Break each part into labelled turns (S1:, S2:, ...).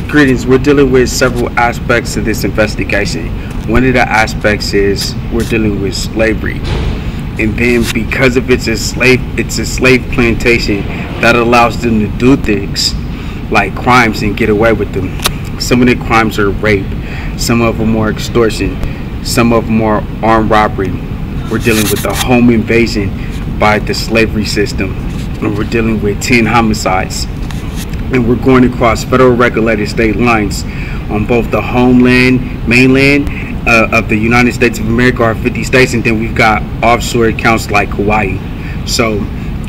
S1: Greetings. We're dealing with several aspects of this investigation. One of the aspects is we're dealing with slavery, and then because of it's a slave plantation that allows them to do things like crimes and get away with them. Some of the crimes are rape, some of them are extortion, some of them are armed robbery. We're dealing with a home invasion by the slavery system, and we're dealing with 10 homicides. And we're going across federal regulated state lines on both the mainland of the United States of America, our 50 states, and then we've got offshore accounts like Hawaii. So,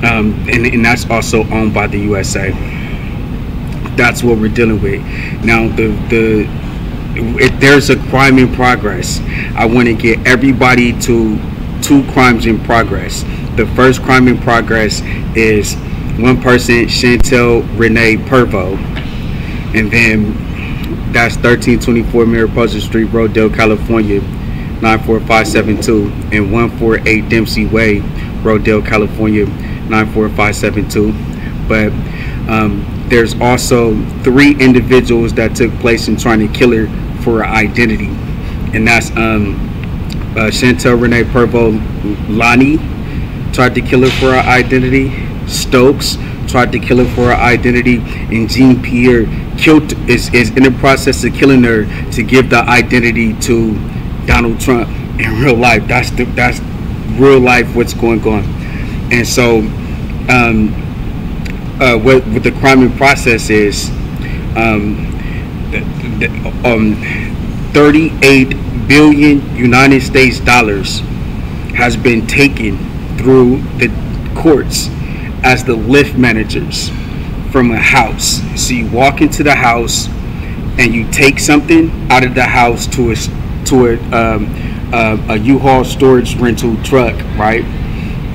S1: and that's also owned by the USA. That's what we're dealing with. Now, if there's a crime in progress, I want to get everybody to 2 crimes in progress. The first crime in progress is one person, Chantel Renee Pervo, and then that's 1324 Mariposa Street, Rodale, California, 94572, and 148 Dempsey Way, Rodale, California, 94572. But there's also 3 individuals that took place in trying to kill her for her identity, and that's Chantel Renee Pervo Lani tried to kill her for her identity. Stokes tried to kill her for her identity, and Jean Pierre is in the process of killing her to give the identity to Donald Trump in real life. That's real life what's going on. And so what the crime in process is, 38 billion United States dollars has been taken through the courts as the lift managers from a house. So you walk into the house and you take something out of the house to a U-Haul storage rental truck, right?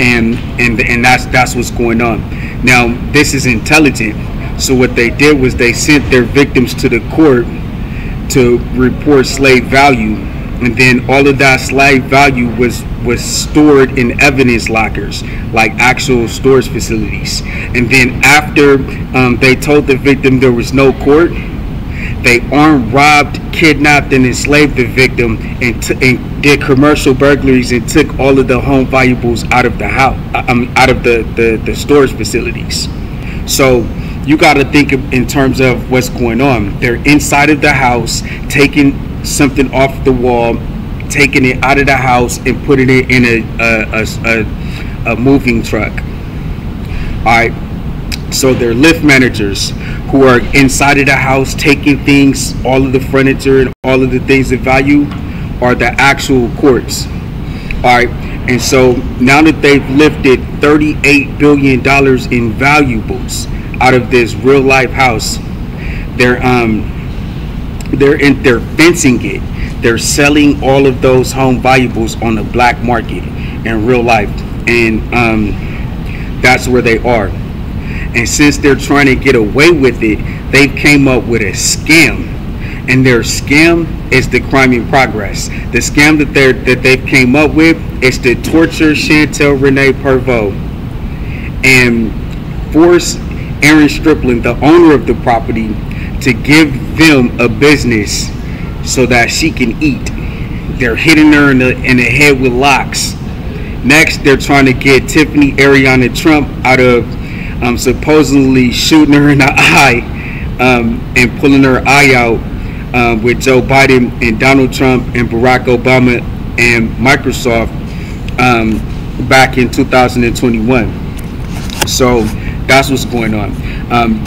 S1: And that's what's going on. Now, this is intelligent. So what they did was they sent their victims to the court to report slave value, and then all of that slave value was stored in evidence lockers, like actual storage facilities. And then after they told the victim there was no court, they armed, robbed, kidnapped, and enslaved the victim, and did commercial burglaries and took all of the home valuables out of the house, out of the storage facilities. So you got to think in terms of what's going on. They're inside of the house, taking something off the wall, taking it out of the house and putting it in a moving truck. All right, so they're lift managers who are inside of the house taking things, all of the furniture and all of the things of value, are the actual courts. All right, and so now that they've lifted $38 billion in valuables out of this real life house, they're fencing it. They're selling all of those home valuables on the black market in real life, and that's where they are. And since they're trying to get away with it, they've came up with a scam, and their scam is the crime in progress. The scam that they've came up with is to torture Chantel Renee Pervo and force Aaren Striplin, the owner of the property, to give them a business so that she can eat. They're hitting her in the head with locks. Next, they're trying to get Tiffany Ariana Trump out of supposedly shooting her in the eye and pulling her eye out with Joe Biden and Donald Trump and Barack Obama and Microsoft back in 2021. So that's what's going on.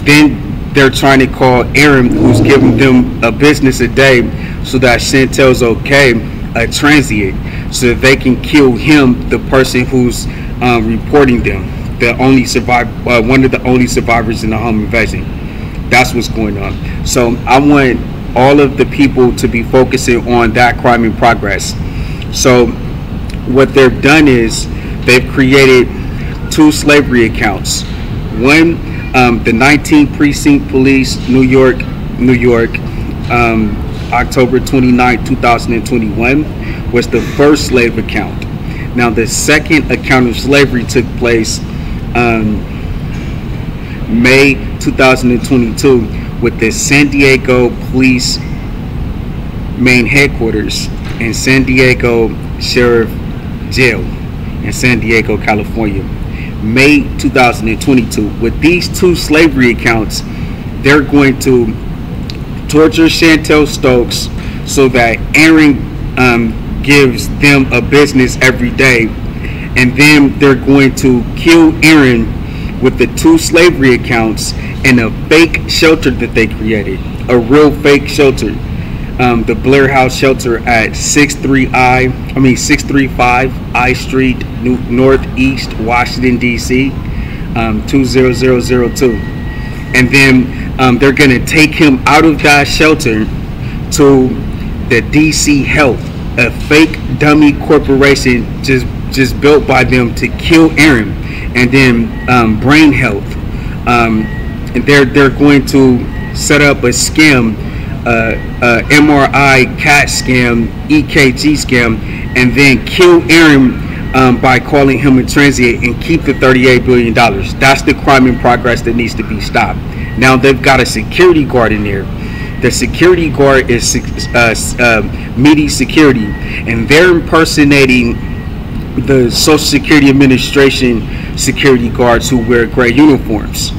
S1: Then they're trying to call Aaren, who's giving them a business a day so that Chantel's okay, a transient, so that they can kill him, the person who's reporting them, one of the only survivors in the home invasion. That's what's going on. So I want all of the people to be focusing on that crime in progress. So what they've done is they've created 2 slavery accounts. One, the 19th Precinct Police, New York, October 29, 2021, was the first slave account. Now, the second account of slavery took place May 2022, with the San Diego Police main headquarters and San Diego Sheriff Jail in San Diego, California, May 2022. With these 2 slavery accounts, they're going to torture Chantel Stokes so that Aaren gives them a business every day, and then they're going to kill Aaren with the 2 slavery accounts in a fake shelter that they created, a real fake shelter, the Blair House shelter at 635 I Street, Northeast Washington D.C. 20002, and then they're going to take him out of that shelter to the DC Health, a fake dummy corporation just built by them to kill Aaren, and then Brain Health, and they're going to set up a scam, MRI CAT scam, EKG scam, and then kill Aaren by calling him a transient and keep the $38 billion. That's the crime in progress that needs to be stopped. Now they've got a security guard in there. The security guard is MIDI security, and they're impersonating the Social Security Administration security guards who wear gray uniforms.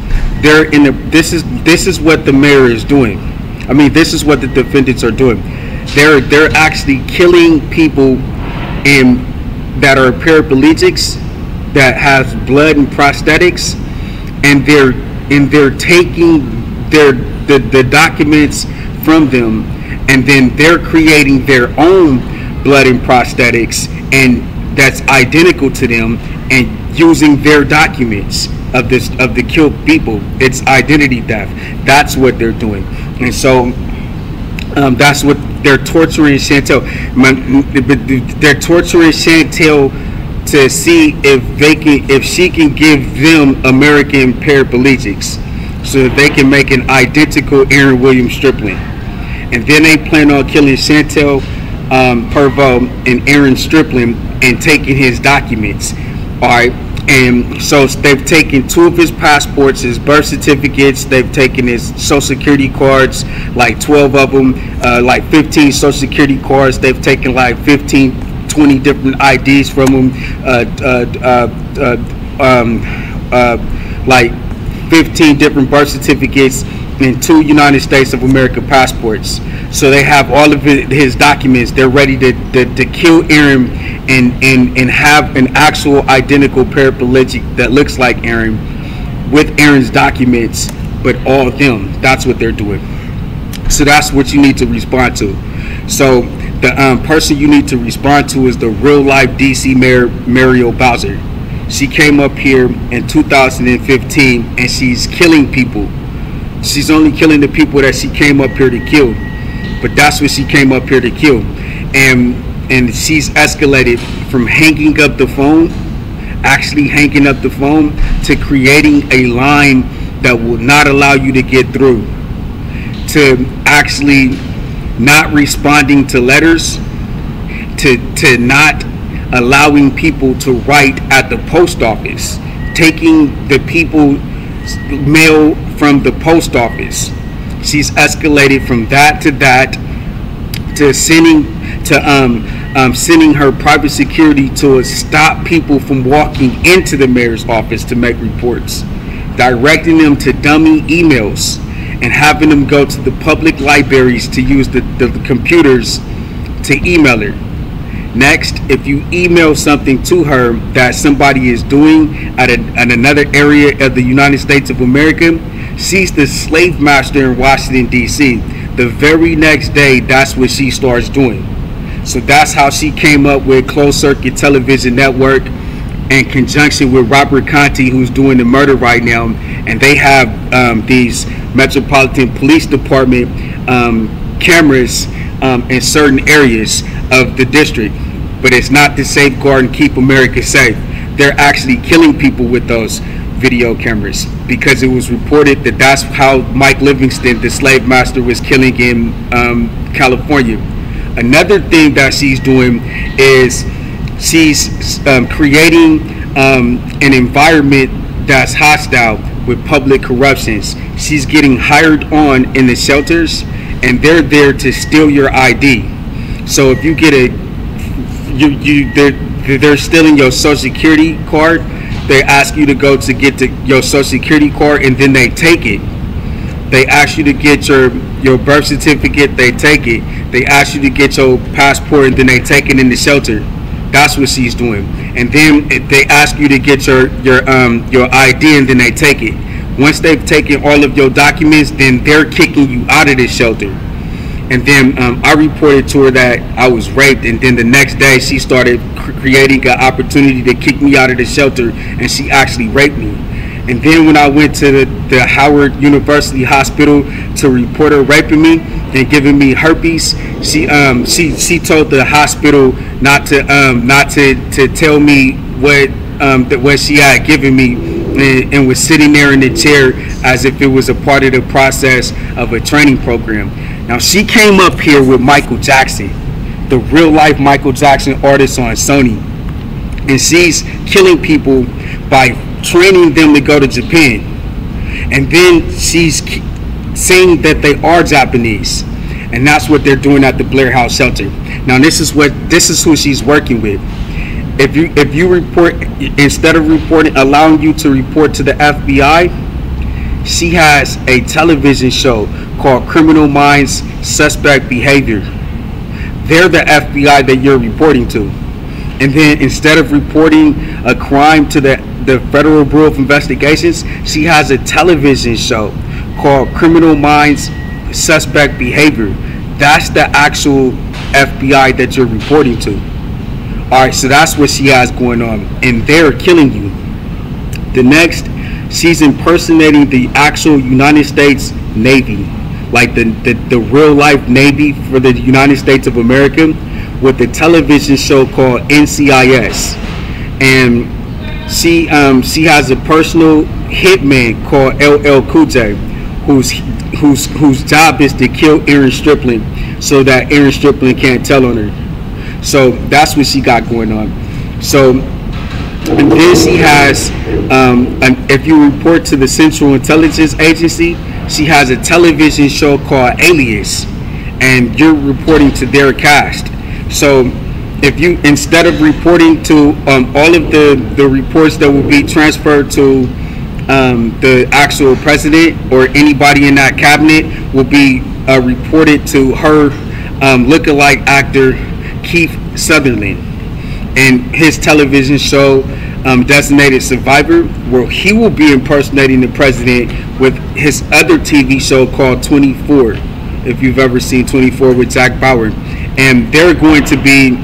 S1: They're in the. This is what the mayor is doing. I mean, this is what the defendants are doing. They're actually killing people that are paraplegics, that have blood and prosthetics, and they're taking the documents from them, and then they're creating their own blood and prosthetics, and that's identical to them, and using their documents of the killed people. It's identity theft. That's what they're doing, and so that's what they're torturing Chantel. They're torturing Chantel to see if she can give them American paraplegics, so that they can make an identical Aaren Williams Striplin. And then they plan on killing Chantel Pervo and Aaren Striplin and taking his documents. Alright, and so they've taken 2 of his passports, his birth certificates, they've taken his social security cards, like 12 of them, like 15 social security cards, they've taken like 15, 20 different IDs from him, like 15 different birth certificates and 2 United States of America passports. So they have all of his documents. They're ready to kill Aaren and have an actual identical paraplegic that looks like Aaren with Aaron's documents, but all of them. That's what they're doing. So that's what you need to respond to. So the person you need to respond to is the real life DC Mayor Muriel Bowser. She came up here in 2015 and she's killing people. She's only killing the people that she came up here to kill, but that's what she came up here to kill. And she's escalated from hanging up the phone, actually hanging up the phone, to creating a line that will not allow you to get through, to actually not responding to letters, to not allowing people to write at the post office, taking the people's mail from the post office. She's escalated from that to sending her private security to stop people from walking into the mayor's office to make reports, directing them to dummy emails, and having them go to the public libraries to use the computers to email her. Next, if you email something to her that somebody is doing at another area of the United States of America, she's the slave master in Washington, D.C. The very next day, that's what she starts doing. So that's how she came up with Closed Circuit Television Network in conjunction with Robert Contee, who's doing the murder right now. And they have these Metropolitan Police Department cameras in certain areas of the district. But it's not to safeguard and keep America safe. They're actually killing people with those video cameras, because it was reported that that's how Mike Livingston, the slave master, was killing in California. Another thing that she's doing is she's creating an environment that's hostile with public corruptions. She's getting hired on in the shelters, and they're there to steal your ID. So if you get they're stealing your social security card. They ask you to go to get your social security card, and then they take it. They ask you to get your birth certificate. They take it. They ask you to get your passport, and then they take it in the shelter. That's what she's doing. And then they ask you to get your ID, and then they take it. Once they've taken all of your documents, then they're kicking you out of the shelter. And then I reported to her that I was raped, and then the next day she started creating an opportunity to kick me out of the shelter, and she actually raped me. And then when I went to the Howard University Hospital to report her raping me and giving me herpes, she told the hospital not to tell me what she had given me, and was sitting there in the chair as if it was a part of the process of a training program. Now, she came up here with Michael Jackson, the real life Michael Jackson artist on Sony, and she's killing people by training them to go to Japan. And then she's saying that they are Japanese, and that's what they're doing at the Blair House shelter. Now, this is who she's working with. If you report, instead of allowing you to report to the FBI, she has a television show called Criminal Minds Suspect Behavior. They're the FBI that you're reporting to. And then instead of reporting a crime to the Federal Bureau of Investigations, she has a television show called Criminal Minds Suspect Behavior. That's the actual FBI that you're reporting to. Alright, so that's what she has going on, and they're killing you. The next, she's impersonating the actual United States Navy, like the real life Navy for the United States of America, with a television show called NCIS. And she has a personal hitman called LL Cool J, whose job is to kill Aaren Striplin so that Aaren Striplin can't tell on her. So that's what she got going on. So, and then she has, if you report to the Central Intelligence Agency, she has a television show called Alias, and you're reporting to their cast. So if you, instead of reporting to all of the reports that will be transferred to the actual president or anybody in that cabinet, will be reported to her lookalike actor Keith Sutherland, and his television show Designated Survivor, where he will be impersonating the president with his other TV show called 24, if you've ever seen 24 with Jack Bauer, and they're going to be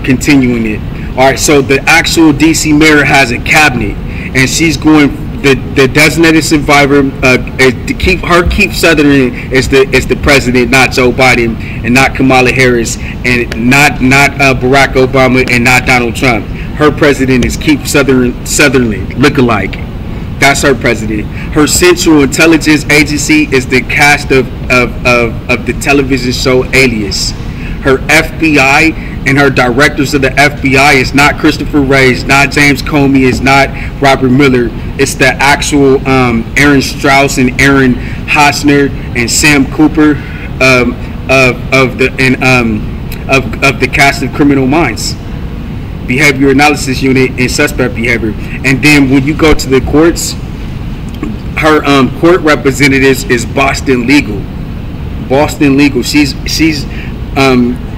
S1: continuing it. Alright, so the actual DC mayor has a cabinet, and she's going, the Designated Survivor, Keith Sutherland is the president, not Joe Biden, and not Kamala Harris, and not Barack Obama, and not Donald Trump. Her president is Keith Sutherland lookalike. That's her president. Her Central Intelligence Agency is the cast of the television show Alias. Her FBI and her directors of the FBI is not Christopher Wray, it's not James Comey, it's not Robert Mueller. It's the actual Aaron Strauss and Aaron Hosner and Sam Cooper of the cast of Criminal Minds, Behavior Analysis Unit, and Suspect Behavior. And then when you go to the courts, her court representatives is Boston Legal. Boston Legal. She's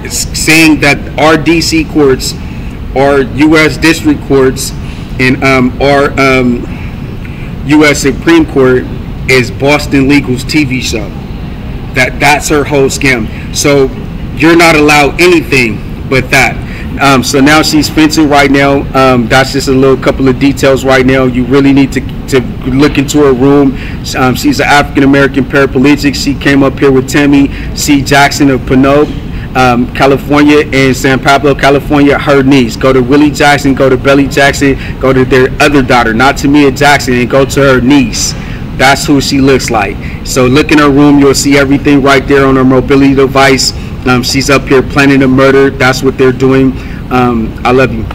S1: saying that our DC courts, our U.S. district courts, and our U.S. Supreme Court is Boston Legal's TV show. That's her whole scam. So you're not allowed anything but that. So now she's fencing right now. That's just a couple of details right now. You really need to look into her room. She's an African American paraplegic. She came up here with Tammy C. Jackson of Pinot, California, and San Pablo, California. Her niece. Go to Willie Jackson, go to Belly Jackson, go to their other daughter, not Tamia Jackson, and go to her niece. That's who she looks like. So look in her room, you'll see everything right there on her mobility device. She's up here planning a murder. That's what they're doing. I love you.